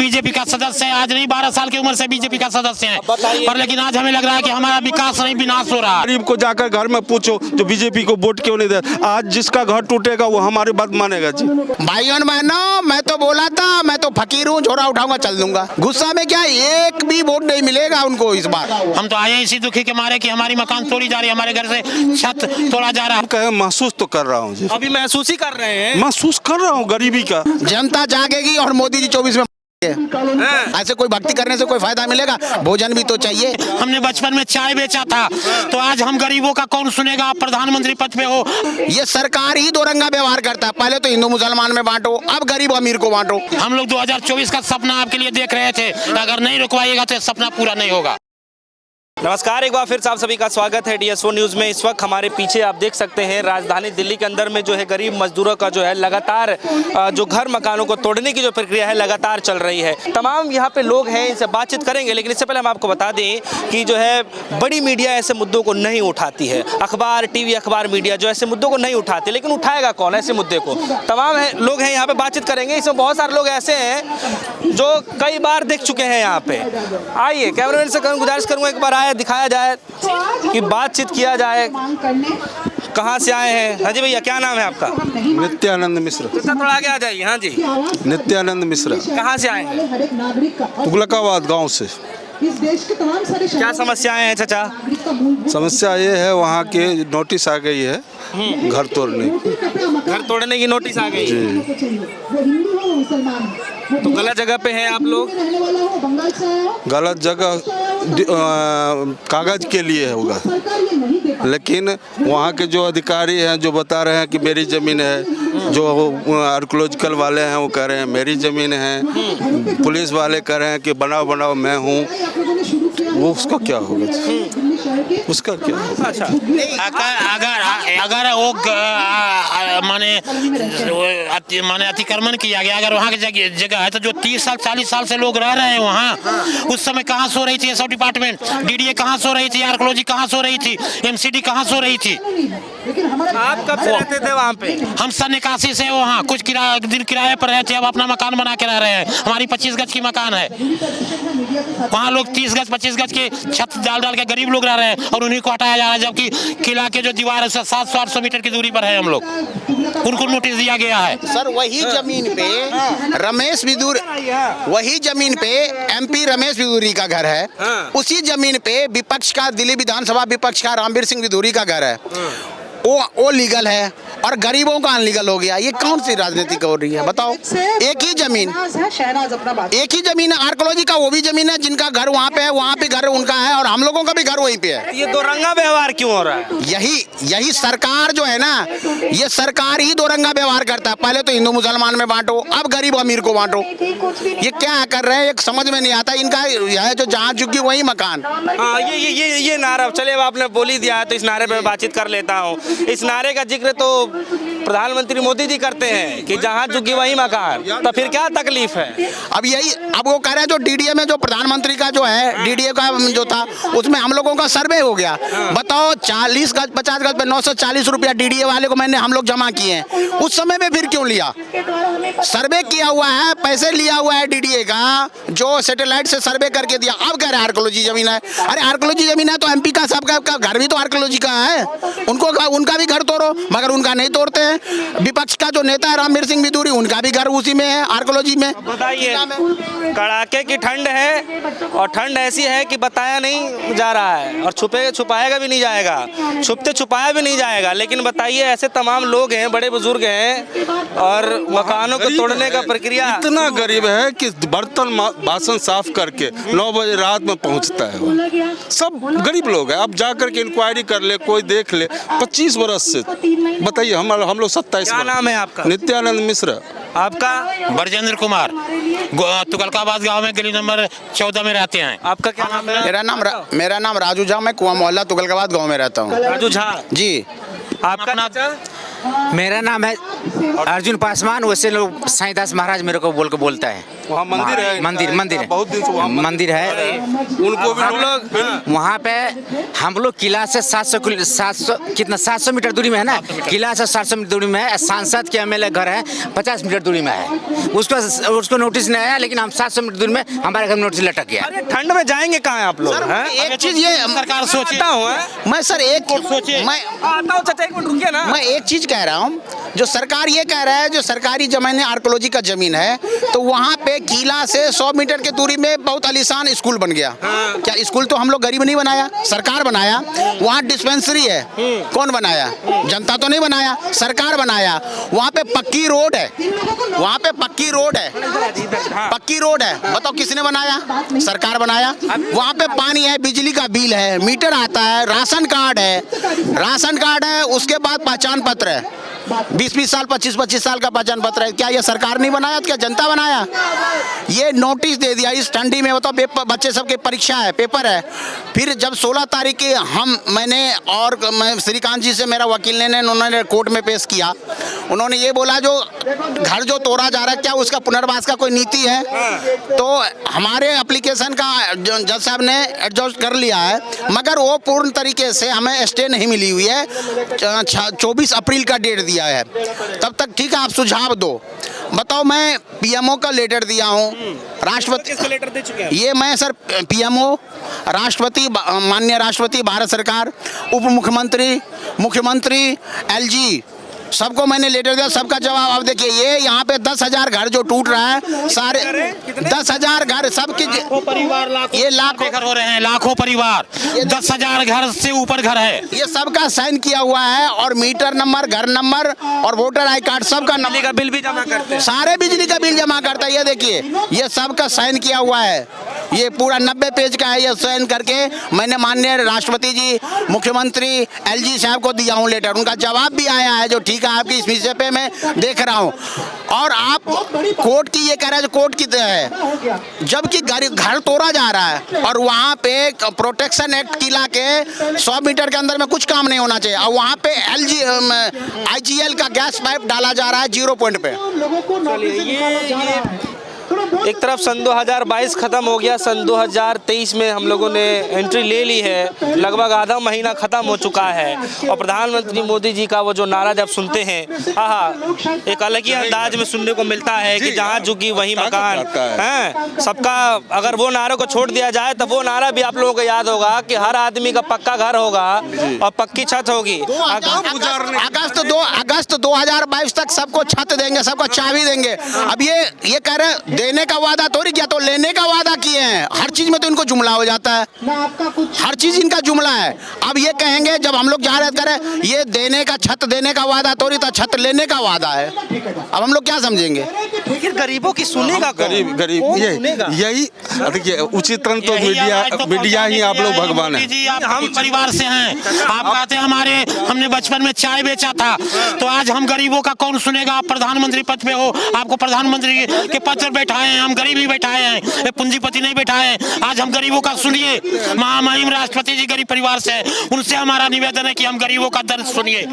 BJP का सदस्य है, आज नहीं 12 साल की उम्र से बीजेपी का सदस्य है, पर लेकिन आज हमें लग रहा है कि हमारा विकास नहीं विनाश हो रहा है। गरीब को जाकर घर में पूछो तो बीजेपी को वोट क्यों नहीं दे। आज जिसका घर टूटेगा वो हमारी बात मानेगा जी। भाइयों बहनों, मैं तो बोला था, मैं तो फकीर हूँ, झोरा उठाऊंगा चल दूंगा। गुस्सा में क्या, एक भी वोट नहीं मिलेगा उनको इस बार। हम तो आए इसी दुखी के मारे कि हमारी मकान तोड़ी जा रही है, हमारे घर से छत तोड़ा जा रहा है। कहे महसूस तो कर रहा हूँ जी, अभी महसूस ही कर रहे हैं। महसूस कर रहा हूँ गरीबी का। जनता जागेगी और मोदी जी 24 में ऐसे कोई भक्ति करने से कोई फायदा मिलेगा? भोजन भी तो चाहिए। हमने बचपन में चाय बेचा था, तो आज हम गरीबों का कौन सुनेगा? आप प्रधानमंत्री पद पे हो। ये सरकार ही दो रंगा व्यवहार करता है। पहले तो हिंदू मुसलमान में बांटो, अब गरीब अमीर को बांटो। हम लोग 2024 का सपना आपके लिए देख रहे थे, अगर नहीं रुकवाइएगा तो सपना पूरा नहीं होगा। नमस्कार, एक बार फिर आप सभी का स्वागत है DSO न्यूज़ में। इस वक्त हमारे पीछे आप देख सकते हैं राजधानी दिल्ली के अंदर में जो है गरीब मजदूरों का जो है लगातार जो घर मकानों को तोड़ने की जो प्रक्रिया है लगातार चल रही है। तमाम यहाँ पे लोग हैं, इनसे बातचीत करेंगे, लेकिन इससे पहले हम आपको बता दें कि जो है बड़ी मीडिया ऐसे मुद्दों को नहीं उठाती है। अखबार, टीवी, अखबार, मीडिया जो ऐसे मुद्दों को नहीं उठाती, लेकिन उठाएगा कौन ऐसे मुद्दे को? तमाम लोग हैं यहाँ पे, बातचीत करेंगे। इसमें बहुत सारे लोग ऐसे हैं जो कई बार देख चुके हैं यहाँ पे। आइए, कैमरामैन से गुजारिश करूँगा एक बार आए, दिखाया जाए कि बातचीत किया जाए। कहाँ से आए हैं? हाँ जी भैया, क्या नाम है आपका? नित्यानंद मिश्र। थोड़ा आगे आ जाइए। हाँ जी, नित्यानंद मिश्र। कहाँ से आए हैं? तुगलकाबाद गांव से। क्या समस्याएं हैं चाचा? समस्या ये है, वहाँ के नोटिस आ गई है घर तोड़ने की। घर तोड़ने की नोटिस आ गई है। तो गलत जगह पे हैं आप लोग। गलत जगह कागज के लिए होगा, लेकिन वहाँ के जो अधिकारी हैं जो बता रहे हैं कि मेरी ज़मीन है, जो आर्कोलॉजिकल वाले हैं वो कह रहे हैं मेरी ज़मीन है, पुलिस वाले कह रहे हैं कि बनाओ बनाओ मैं हूँ। वो उसका क्या होगा? उसका क्या होगा? अच्छा, अगर वो माने अतिक्रमण किया गया, अगर वहाँ की जगह है तो जो 30 साल 40 साल से लोग रह रहे हैं वहाँ, उस समय कहाँ सो रही थी सब डिपार्टमेंट? DDA कहाँ सो रही थी? आर्कोलॉजी कहाँ सो रही थी? MCD कहाँ सो रही थी? आप कब से रहते थे वहाँ पे? हम सन 81 से वहाँ कुछ दिन किराए पर रहे थे, अब अपना मकान बना के रह रहे हैं। हमारी 25 गज की मकान है, वहाँ लोग 30 गज 25 गज के छत डाल के गरीब लोग रह रहे हैं और उन्हीं को हटाया जा रहा है, जबकि किला के जो दीवार है 700-800 मीटर की दूरी पर है हम लोग, उनको नोटिस दिया गया है। सर वही जमीन पे रमेश बिदूरी, वही जमीन पे MP रमेश बिदूरी का घर है। उसी जमीन पे विपक्ष का, दिल्ली विधानसभा विपक्ष का रामवीर सिंह बिदूरी का घर है। वो लीगल है और गरीबों का अनलीगल हो गया। ये कौन सी राजनीति हो रही है बताओ? एक ही जमीन, एक ही जमीन है। आर्कोलॉजी का वो भी जमीन है, जिनका घर वहाँ पे है, वहाँ पे घर उनका है और हम लोगों का भी घर वहीं पे है। ये दो रंगा व्यवहार क्यों हो रहा है? यही सरकार जो है ना, ये सरकार ही दो रंगा व्यवहार करता है। पहले तो हिंदू मुसलमान में बांटो, अब गरीब अमीर को बांटो। ये क्या कर रहे हैं, एक समझ में नहीं आता इनका। है जो जहाँ झुकी वही मकान। हाँ, ये नारा, चलिए अब आपने बोल ही दिया है तो इस नारे पे बातचीत कर लेता हूँ। इस नारे का जिक्र तो प्रधानमंत्री मोदी जी करते हैं कि जहाँ झुकी वही मकान, तो फिर क्या तकलीफ है? अब वो कह रहे हैं जो DDA में जो प्रधानमंत्री का जो है, DDA का जो था उसमें हम लोगों का सर्वे हो गया। बताओ 40 गज 50 गज पे 940 रुपया DDA वाले को हम लोग जमा किए हैं। उस समय में फिर क्यों लिया? सर्वे किया हुआ है, पैसे लिया हुआ है DDA का, जो सैटेलाइट से सर्वे करके दिया। अब कह रहे हैं आर्कोलॉजी जमीन है। अरे आर्कोलॉजी जमीन है तो MP का सबका घर भी तो आर्कोलॉजी का है, उनका भी घर तोड़ो, मगर उनका नहीं तोड़ते हैं। विपक्ष का जो नेता है रामवीर सिंह बिदूरी, उनका भी घर उसी में है, आर्कोलॉजी में। बताइए, कड़ाके की ठंड है और ठंड ऐसी है कि बताया नहीं जा रहा है और छुपाएगा भी नहीं जाएगा, छुपते छुपाया भी नहीं जाएगा। लेकिन बताइए, ऐसे तमाम लोग हैं, बड़े बुजुर्ग हैं और मकानों को तोड़ने का प्रक्रिया। इतना गरीब है कि बर्तन बासन साफ करके 9 बजे रात में पहुंचता है। सब गरीब लोग हैं। अब जाकर के इंक्वायरी कर ले, कोई देख ले। 25 वर्ष से बताइए, हम लोग 27। क्या नाम है आपका? नित्यानंद मिश्र। आपका? ब्रजेंद्र कुमार, तुगलकाबाद गांव में गली नंबर 14 में रहते हैं। आपका क्या नाम है? मेरा नाम राजू झा, मैं कुआं मोहल्ला तुगलकाबाद गाँव में रहता हूँ। राजू झा जी। आपका नाम? मेरा नाम है अर्जुन पासवान। वैसे लोग साईदास महाराज मेरे को बोलता है। वहाँ मंदिर है, मंदिर है, बहुत दिन से वहाँ मंदिर है। उनको भी हम लोग वहाँ पे हम लोग किला से 700 मीटर दूरी में है ना। किला से 700 मीटर दूरी में है। सांसद के एमएलए घर है 50 मीटर दूरी में है। उसको नोटिस नहीं आया, लेकिन हम 700 मीटर दूरी में हमारे घर नोटिस लटक गया। अरे ठंड में जाएंगे कहाँ आप लोग? हैं? एक चीज ये सरकार सोचे मैं सर एक सोचिए। मैं आता हूँ चाचा, एक मिनट रुकिए ना। मैं एक चीज कह रहा हूँ, जो सरकार ये कह रहा है जो सरकारी जमीन आर्कोलॉजी का जमीन है, तो वहाँ पे किला से 100 मीटर की दूरी में बहुत आलीशान स्कूल बन गया। क्या स्कूल तो हम लोग गरीब नहीं बनाया, सरकार बनाया। वहाँ डिस्पेंसरी है, कौन बनाया? जनता तो नहीं बनाया, सरकार बनाया। वहाँ पे पक्की रोड है, वहाँ पे पक्की रोड है, पक्की रोड है। बताओ किसने बनाया? सरकार बनाया। वहाँ पे पानी है, बिजली का बिल है, मीटर आता है, राशन कार्ड है, उसके बाद पहचान पत्र है। 20-20 साल 25-25 साल का पहचान पत्र है। क्या ये सरकार नहीं बनाया तो क्या जनता बनाया? ये नोटिस दे दिया इस ठंडी में। बताओ पेपर, बच्चे सबके परीक्षा है, पेपर है। फिर जब 16 तारीख के मैं श्रीकांत जी से, मेरा वकील ने उन्होंने कोर्ट में पेश किया। उन्होंने ये बोला जो घर जो तोड़ा जा रहा है, क्या उसका पुनर्वास का कोई नीति है? तो हमारे एप्लीकेशन का जज साहब ने एडजस्ट कर लिया है, मगर वो पूर्ण तरीके से हमें स्टे नहीं मिली हुई है। 24 अप्रैल का डेट दिया है। तब तक ठीक है, आप सुझाव दो। बताओ, मैं पीएमओ का लेटर दिया हूँ, राष्ट्रपति किसको लेटर दे चुके हैं? ये मैं सर पीएमओ, राष्ट्रपति, माननीय राष्ट्रपति भारत सरकार, उप मुख्यमंत्री, मुख्यमंत्री, एलजी, सबको मैंने लेटर दिया। सबका जवाब अब देखिए, ये यहाँ पे 10,000 घर जो टूट रहा है, सारे 10,000 घर सबकी, ये लाखों घर हो रहे हैं, लाखों परिवार, 10,000 घर से ऊपर घर है। ये सबका साइन किया हुआ है, और मीटर नंबर, घर नंबर और वोटर आई कार्ड सबका बिजली का बिल भी जमा करते हैं। सारे बिजली का बिल जमा करता है। ये देखिए, ये सबका साइन किया हुआ है। ये पूरा 90 पेज का है। ये साइन करके मैंने माननीय राष्ट्रपति जी, मुख्यमंत्री, एलजी साहब को दिया हूँ लेटर। उनका जवाब भी आया है, जो ठीक है आपकी इस विषय पे मैं देख रहा हूँ। और आप कोर्ट की ये कह रहे हैं, कोर्ट की है, जबकि घर तोड़ा जा रहा है, और वहाँ पे प्रोटेक्शन एक्ट किला के 100 मीटर के अंदर में कुछ काम नहीं होना चाहिए, और वहाँ पे IGL का गैस पाइप डाला जा रहा है 0 पॉइंट पे। एक तरफ सन 2022 खत्म हो गया, सन 2023 में हम लोगों ने एंट्री ले ली है। लगभग आधा महीना खत्म हो चुका है, और प्रधानमंत्री मोदी जी का वो जो नारा जब सुनते हैं, आहा, एक अलग ही अंदाज में सुनने को मिलता है कि जहाँ झुकी वहीं मकान है सबका। अगर वो नारे को छोड़ दिया जाए तो वो नारा भी आप लोगों को याद होगा कि हर आदमी का पक्का घर होगा और पक्की छत होगी। अगस्त 2022 तक सबको छत देंगे, सबको चाबी देंगे। अब ये कह रहे देने का वादा थोड़ी किया, तो लेने का वादा किए हैं। हर चीज में तो इनको जुमला हो जाता है, हर चीज इनका जुमला है। अब ये कहेंगे, जब हम लोग जा रहे करें ये देने का, छत देने का वादा थोड़ी था, छत लेने का वादा है। अब हम लोग क्या समझेंगे? लेकिन गरीबों की सुनेगा कौन? गरीब यही देखिए, उचितन तो मीडिया ही आप लोग भगवान है। जी, हम परिवार से हैं। आप कहते हैं हमने बचपन में चाय बेचा था, तो आज हम गरीबों का कौन सुनेगा? आप प्रधानमंत्री पद पे हो, आपको प्रधानमंत्री के पद पर बैठाए हैं, हम गरीब ही बैठाए हैं, पूंजीपति नहीं बैठाए हैं। आज हम गरीबों का सुनिए। महामहिम राष्ट्रपति जी गरीब परिवार से है, उनसे हमारा निवेदन है कि हम गरीबों का दर्द सुनिए।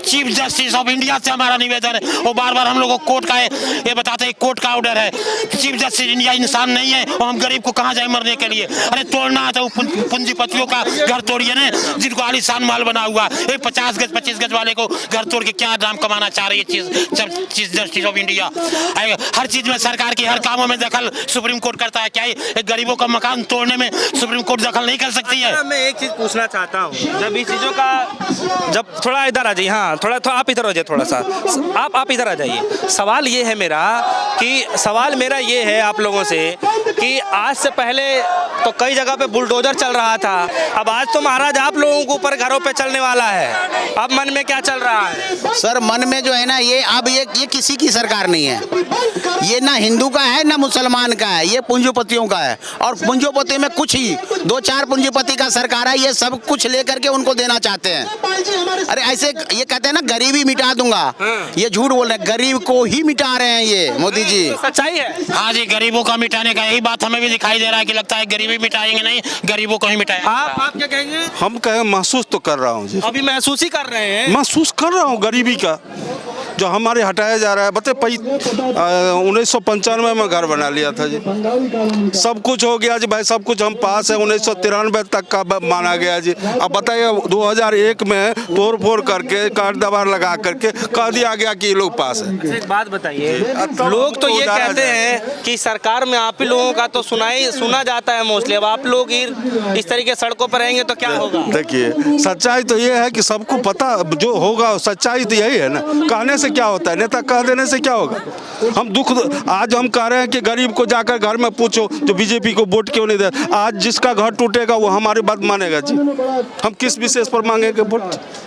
चीफ जस्टिस ऑफ इंडिया से हमारा निवेदन है, वो बार-बार हम लोगों को कोर्ट का ये बताते हैं, कोर्ट का ऑर्डर है। चीफ जस्टिस इंडिया इंसान नहीं है, और हम गरीब को कहाँ जाए मरने के लिए? अरे तोड़ना है तो पूंजीपतियों का घर तोड़िए ना, जिनको आलीशान महल बना हुआ। 50 गज 25 गज वाले को घर तोड़ के क्या नाम कमाना चाह रही है चीफ जस्टिस ऑफ इंडिया? हर चीज में सरकार की हर कामों में दखल सुप्रीम कोर्ट करता है। क्या एक गरीबों का मकान तोड़ने में सुप्रीम कोर्ट दखल नहीं कर सकती है? मैं एक चीज पूछना चाहता हूँ, जब इस चीजों का, जब थोड़ा इधर आ जाइए, हाँ थोड़ा आप इधर हो जाइए, थोड़ा सा आप इधर आ जाइए। सवाल ये है मेरा ये है आप लोगों से कि आज से पहले तो कई जगह पे बुलडोजर चल रहा था, अब आज तो महाराज आप लोगों के ऊपर घरों पे चलने वाला है। अब मन में क्या चल रहा है? सर, मन में जो है ना, ये अब ये किसी की सरकार नहीं है। ये ना हिंदू का है ना मुसलमान का है, ये पूंजीपतियों का है। और पूंजीपति में कुछ ही 2-4 पूंजीपति का सरकार है, ये सब कुछ लेकर के उनको देना चाहते हैं। अरे ऐसे ये कहते हैं ना गरीबी मिटा दूंगा, ये झूठ बोल रहे हैं, गरीब को ही मिटा रहे हैं ये मोदी जी। सच्चाई है। हाँ जी, गरीबों का मिटाने का यही बात हमें भी दिखाई दे रहा है कि लगता है गरीबी मिटाएंगे नहीं, गरीबों को ही मिटाएंगे। आप क्या कहेंगे? हम कहें महसूस तो कर रहा हूँ जी, अभी महसूस ही कर रहे हैं। महसूस कर रहा हूँ गरीबी का जो हमारे हटाया जा रहा है। बता 1995 में घर बना लिया था जी, सब कुछ हो गया जी भाई, सब कुछ हम पास है। 1993 तक का माना गया जी। अब बताइए 2001 में तोड़ फोड़ करके काट दबार लगा करके कह दिया गया कि ये लोग पास है। एक बात बताइए, लोग तो ये कहते हैं कि सरकार में आप ही लोगों का तो सुना जाता है मोस्टली, अब आप लोग ही इस तरीके सड़कों पर रहेंगे तो क्या होगा? देखिए सच्चाई तो ये है कि सबको पता जो होगा, सच्चाई तो यही है ना। कहने से क्या होता है, नेता कह देने से क्या होगा? हम दुख आज हम कह रहे हैं कि गरीब को जाकर घर में पूछो जो बीजेपी को वोट क्यों नहीं दे। आज जिसका घर टूटेगा वो हमारी बात मानेगा जी। हम किस विशेष पर मांगेंगे वोट?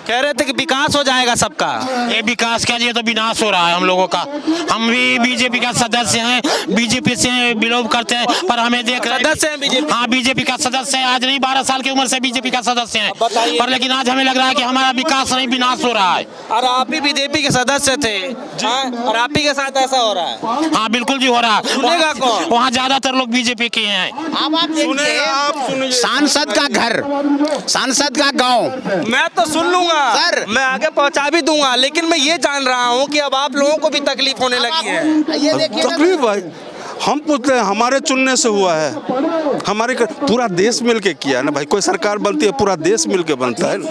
कह रहे थे कि विकास हो जाएगा सबका। ये विकास क्या जी, ये तो विनाश हो रहा है हम लोगों का। हम भी बीजेपी का सदस्य हैं, बीजेपी से बिलोंग करते हैं, पर हमें देख रहे सदस्य हैं बीजेपी? हाँ, बीजेपी का सदस्य है। आज नहीं 12 साल की उम्र से बीजेपी का सदस्य हैं, बताइए। पर लेकिन आज हमें लग रहा है कि हमारा विकास नहीं विनाश हो रहा है। और आप भी बीजेपी के सदस्य थे, हाँ? और आप ही के साथ ऐसा हो रहा है? हाँ बिल्कुल जी, हो रहा है। सुनेगा कौन? वहाँ ज्यादातर लोग बीजेपी के हैं। अब आप देखिए सांसद का घर, सांसद का गांव, मैं तो सुन लूंगा सर। मैं आगे पहुंचा भी दूंगा, लेकिन मैं ये जान रहा हूँ कि अब आप लोगों को भी तकलीफ होने लगी है। ये देखिए ना, तकलीफ भाई हम पूछते हैं, हमारे चुनने से हुआ है, हमारे पूरा देश मिलके किया है ना भाई। कोई सरकार बनती है पूरा देश मिलके बनता है ना।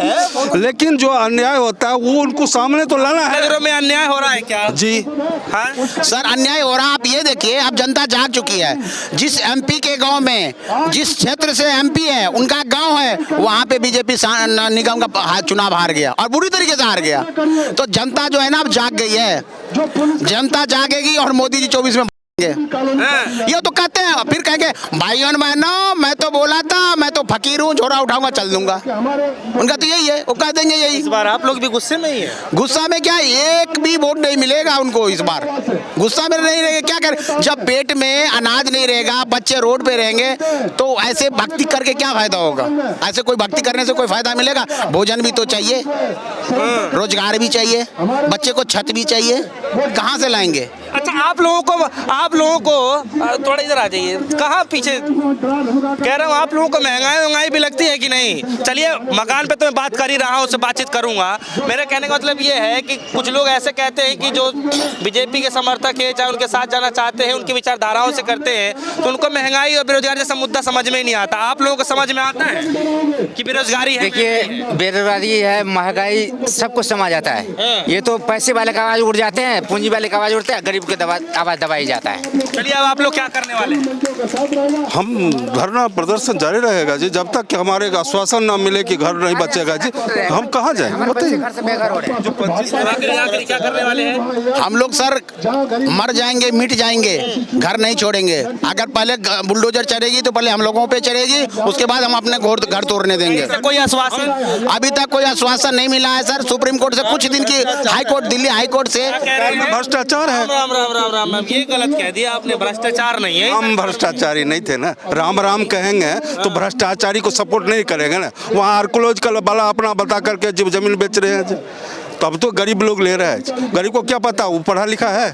लेकिन जो अन्याय होता है वो उनको सामने तो लाना है। नजरों में अन्याय हो रहा है क्या जी हाँ? सर अन्याय हो रहा। आप ये देखिए, अब जनता जाग चुकी है। जिस एमपी के गांव में, जिस क्षेत्र से एमपी है उनका गांव है, वहां पे बीजेपी निगम का चुनाव हार गया और बुरी तरीके से हार गया। तो जनता जो है ना अब जाग गई है, जनता जागेगी और मोदी जी 24 में ये तो कहते हैं, फिर कहेंगे भाइयों बहनों मैं तो बोला था, मैं तो फकीर हूँ, झोरा उठाऊंगा चल दूंगा। उनका तो यही है, वो कह देंगे यही। इस बार आप लोग भी गुस्से में ही है। गुस्सा में क्या, एक भी वोट नहीं मिलेगा उनको इस बार। गुस्सा में नहीं रहेगा, क्या करें? जब पेट में अनाज नहीं रहेगा, बच्चे रोड पे रहेंगे, तो ऐसे भक्ति करके क्या फायदा होगा? ऐसे कोई भक्ति करने से कोई फायदा मिलेगा? भोजन भी तो चाहिए, रोजगार भी चाहिए, बच्चे को छत भी चाहिए, कहाँ से लाएंगे? अच्छा, आप लोगों को थोड़ा इधर आ जाइए, कहाँ पीछे कह रहा हूँ, आप लोगों को महंगाई भी लगती है कि नहीं? चलिए मकान पे तो मैं बात कर ही रहा हूँ, उससे बातचीत करूंगा। मेरे कहने का मतलब ये है कि कुछ लोग ऐसे कहते हैं कि जो बीजेपी के समर्थक है, चाहे उनके साथ जाना चाहते हैं, उनकी विचारधाराओं से करते हैं, तो उनको महंगाई और बेरोजगारी जैसा मुद्दा समझ में ही नहीं आता। आप लोगों को समझ में आता है कि बेरोजगारी है? देखिए बेरोजगारी है, महंगाई सबको समझ आता है। ये तो पैसे वाले का आवाज उड़ जाते हैं, पूंजी वाले का आवाज उड़ता है, गरीब के आवाज दबाई जाता है। चलिए अब आप लोग क्या करने वाले हैं? हम धरना प्रदर्शन जारी रहेगा जी, जब तक कि हमारे आश्वासन ना मिले कि घर नहीं बचेगा जी। हम कहाँ जाएं बताइए? घर से बेघर हो रहे हैं। आखिर क्या करने वाले हैं? हम लोग सर मर जाएंगे, मिट जाएंगे, घर नहीं छोड़ेंगे। अगर पहले बुलडोजर चढ़ेगी तो पहले हम लोगों पे चढ़ेगी, उसके बाद हम अपने घर तोड़ने देंगे। कोई आश्वासन? अभी तक कोई आश्वासन नहीं मिला है सर। सुप्रीम कोर्ट से कुछ दिन की high court, Delhi high court से भ्रष्टाचार है। राम राम राम राम, ये गलत कह दिया आपने, भ्रष्टाचार नहीं है। हम भ्रष्टाचारी नहीं थे ना। राम राम कहेंगे तो भ्रष्टाचारी को सपोर्ट नहीं करेंगे ना। वहाँ आर्कोलॉजिकल वाला अपना बता करके जब जमीन बेच रहे हैं तब तो गरीब लोग ले रहे हैं। गरीब को क्या पता, वो पढ़ा लिखा है।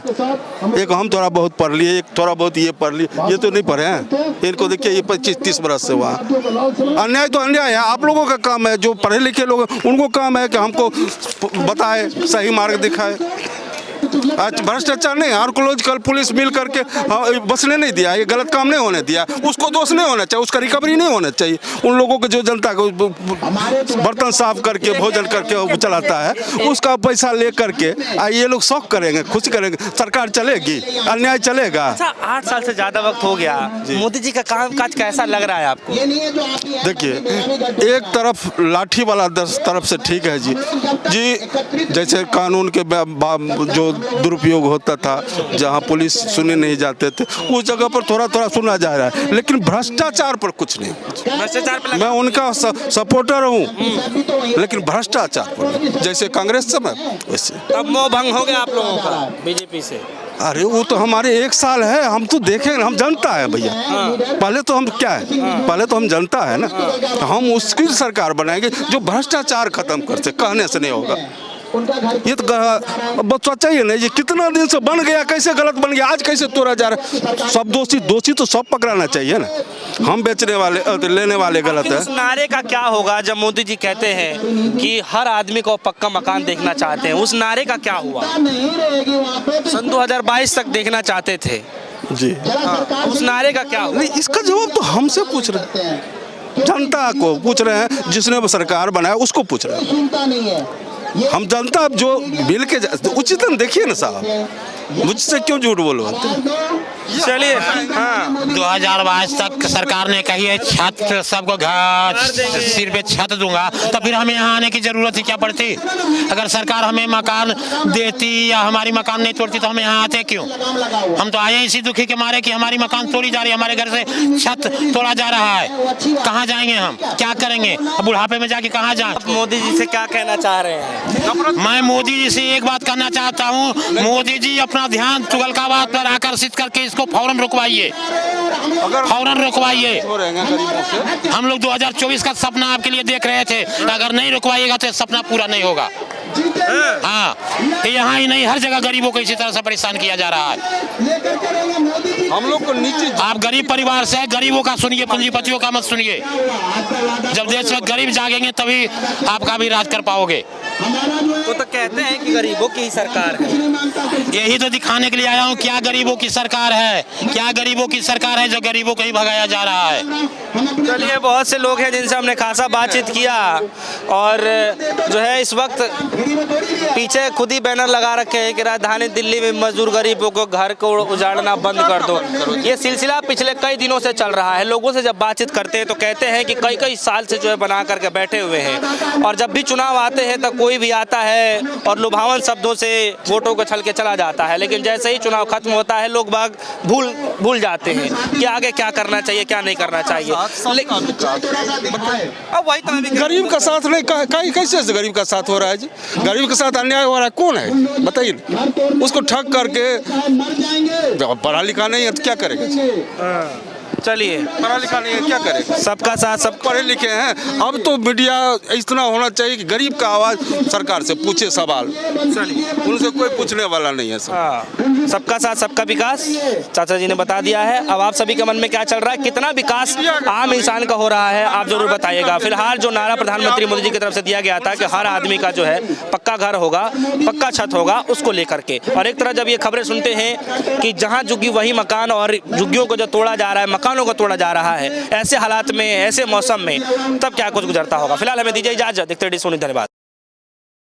एक हम थोड़ा बहुत पढ़ लिए, एक थोड़ा बहुत ये पढ़ लिए, ये तो नहीं पढ़े हैं। इनको देखिए ये 25-30 बरस से वहाँ अन्याय तो अन्याय है। आप लोगों का काम है, जो पढ़े लिखे लोग उनको काम है कि हमको बताए, सही मार्ग दिखाए। आज भ्रष्टाचार नहीं, आर्कोलॉजिकल पुलिस मिल करके बसने नहीं दिया, ये गलत काम नहीं होने दिया। उसको दोष नहीं होना चाहिए, उसका रिकवरी नहीं होना चाहिए। उन लोगों को जो जनता को बर्तन साफ करके भोजन करके चलाता है, उसका पैसा ले करके ये लोग शौक करेंगे, खुशी करेंगे। सरकार चलेगी, अन्याय चलेगा। अच्छा, 8 साल से ज्यादा वक्त हो गया, मोदी जी का काम काज कैसा लग रहा है आपको? देखिए एक तरफ लाठी वाला तरफ से ठीक है जी, जैसे कानून के जो दुरुपयोग होता था, जहां पुलिस सुने नहीं जाते थे, उस जगह पर थोड़ा थोड़ा सुना जा रहा है, लेकिन भ्रष्टाचार पर कुछ नहीं। भ्रष्टाचार पे मैं उनका सपोर्टर हूं, लेकिन भ्रष्टाचार पर जैसे कांग्रेस समय वैसे। अब मोह भंग हो गया आप लोगों का बीजेपी से? अरे वो तो हमारे 1 साल है, हम तो देखेंगे, हम जनता है भैया। पहले तो हम क्या है, पहले तो हम जनता है ना, तो हम उसकी सरकार बनाएंगे जो भ्रष्टाचार खत्म करते, कहने से नहीं होगा। ये तो बस सोचा ही नहीं, ये कितना दिन से बन गया, कैसे गलत बन गया, आज कैसे तोड़ा जा रहा है। सब दोषी तो सब पकड़ाना चाहिए ना, हम बेचने वाले लेने वाले गलत है। उस नारे का क्या होगा जब मोदी जी कहते हैं कि हर आदमी को पक्का मकान देखना चाहते हैं, उस नारे का क्या हुआ? सन 2022 तक देखना चाहते थे जी, उस नारे का क्या हुआ? नहीं इसका जवाब तो हमसे पूछ रहे हैं, जनता को पूछ रहे हैं, जिसने सरकार बनाया उसको पूछ रहे हैं। हम जनता अब जो मिल के उचित देखिए ना साहब, मुझसे क्यों झूठ बोलो। चलिए, हाँ 2022 तक सरकार ने कही है छत सबको घर सिर पे छत दूंगा, तो फिर हमें यहाँ आने की जरूरत ही क्या पड़ती? अगर सरकार हमें मकान देती या हमारी मकान नहीं तोड़ती तो हम यहाँ आते क्यों? हम तो आए इसी दुखी के मारे कि हमारी मकान तोड़ी जा रही है, हमारे घर से छत तोड़ा जा रहा है। कहाँ जाएंगे हम, क्या करेंगे? अब बुढ़ापे में जाके कहाँ जाए? मोदी जी से क्या कहना चाह रहे हैं? मैं मोदी जी से एक बात करना चाहता हूँ, मोदी जी अपना ध्यान तुगलकाबाद पर आकर्षित करके इसको फौरन रुकवाइए, फौरन रुकवाइए। हम लोग 2024 का सपना आपके लिए देख रहे थे, अगर नहीं रुकवाइएगा तो सपना पूरा नहीं होगा। हाँ, यहाँ ही नहीं हर जगह गरीबों को इसी तरह से परेशान किया जा रहा है। हम लोग को नीचे, आप गरीब परिवार से, गरीबों का सुनिए, पूंजीपतियों का मत सुनिए। जब देश में गरीब जागेंगे तभी आपका भी राज कर पाओगे। तो कहते हैं कि गरीबों की ही सरकार है। यही तो दिखाने के लिए आया हूँ, क्या गरीबों की सरकार है, क्या गरीबों की सरकार है जो गरीबों को ही भगाया जा रहा है। चलिए, बहुत से लोग हैं जिनसे हमने खासा बातचीत किया और जो है इस वक्त पीछे खुद ही बैनर लगा रखे हैं कि राजधानी दिल्ली में मजदूर गरीबों को घर को उजाड़ना बंद कर दो। ये सिलसिला पिछले कई दिनों से चल रहा है। लोगों से जब बातचीत करते हैं तो कहते हैं कि कई साल से जो है बना करके बैठे हुए हैं, और जब भी चुनाव आते हैं तो कोई भी आता है और लुभावन शब्दों से वोटों को छल के चला जाता है, लेकिन जैसे ही चुनाव खत्म होता है लोग बाग भूल जाते हैं कि आगे क्या करना चाहिए, क्या नहीं करना चाहिए। अब वही तो गरीब का साथ नहीं, कैसे से गरीब का साथ हो रहा है जी? गरीब के साथ अन्याय हो रहा है, कौन है बताइए ना? उसको ठग करके, पढ़ा लिखा नहीं है तो क्या करेगा? चलिए, पढ़ा लिखा नहीं है क्या करेगा? सबका साथ, सब पढ़े लिखे हैं। अब तो मीडिया इतना होना चाहिए कि गरीब का आवाज सरकार से पूछे सवाल, उनसे कोई पूछने वाला नहीं है। सबका साथ सबका विकास चाचा जी ने बता दिया है। अब आप सभी के मन में क्या चल रहा है, कितना विकास आम इंसान का हो रहा है, आप जरूर बताइएगा। फिलहाल जो नारा प्रधानमंत्री मोदी जी की तरफ से दिया गया था कि हर आदमी का जो है पक्का घर होगा, पक्का छत होगा, उसको लेकर के, और एक तरह जब ये खबरें सुनते हैं कि जहां झुग्गी वही मकान और झुग्गियों को जो तोड़ा जा रहा है, मकानों को तोड़ा जा रहा है, ऐसे हालात में, ऐसे मौसम में तब क्या कुछ गुजरता होगा। फिलहाल हमें दीजिए इजाजत, देखते रहिए सोनी, धन्यवाद।